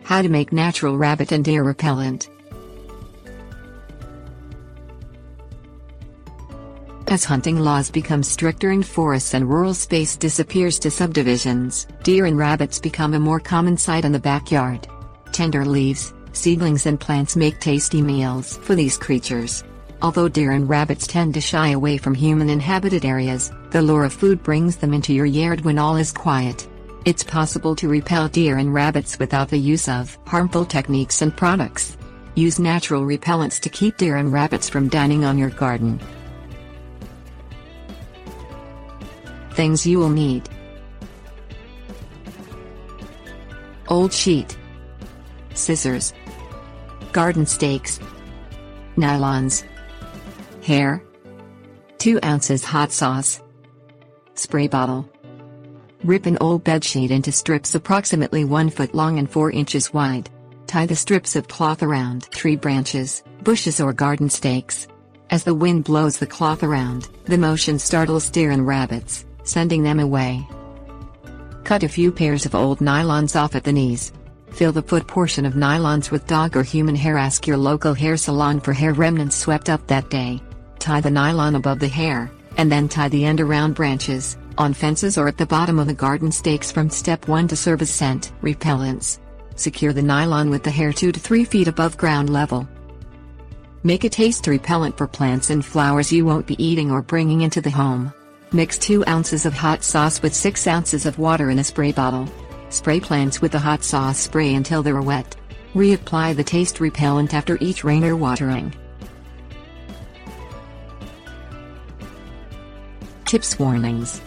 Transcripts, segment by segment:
How to make natural rabbit and deer repellent. As hunting laws become stricter and forests and rural space disappears to subdivisions, deer and rabbits become a more common sight in the backyard. Tender leaves, seedlings and plants make tasty meals for these creatures. Although deer and rabbits tend to shy away from human-inhabited areas, the lure of food brings them into your yard when all is quiet. It's possible to repel deer and rabbits without the use of harmful techniques and products. Use natural repellents to keep deer and rabbits from dining on your garden. Things you will need: old sheet, scissors, garden stakes, nylons, hair, 2 ounces hot sauce, spray bottle. Rip an old bedsheet into strips approximately 1 foot long and 4 inches wide. Tie the strips of cloth around tree branches, bushes or garden stakes. As the wind blows the cloth around, the motion startles deer and rabbits, sending them away. Cut a few pairs of old nylons off at the knees. Fill the foot portion of nylons with dog or human hair. Ask your local hair salon for hair remnants swept up that day. Tie the nylon above the hair, and then tie the end around branches, on fences or at the bottom of the garden stakes from step 1 to serve as scent repellents. Secure the nylon with the hair 2 to 3 feet above ground level. Make a taste repellent for plants and flowers you won't be eating or bringing into the home. Mix 2 ounces of hot sauce with 6 ounces of water in a spray bottle. Spray plants with the hot sauce spray until they're wet. Reapply the taste repellent after each rain or watering. Tips: warnings.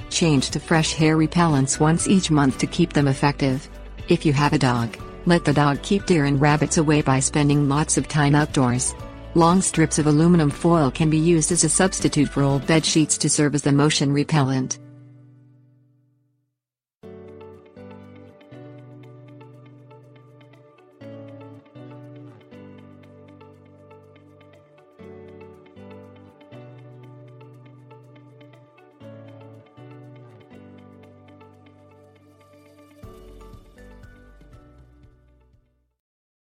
Change to fresh hair repellents once each month to keep them effective. If you have a dog, let the dog keep deer and rabbits away by spending lots of time outdoors. Long strips of aluminum foil can be used as a substitute for old bed sheets to serve as the motion repellent.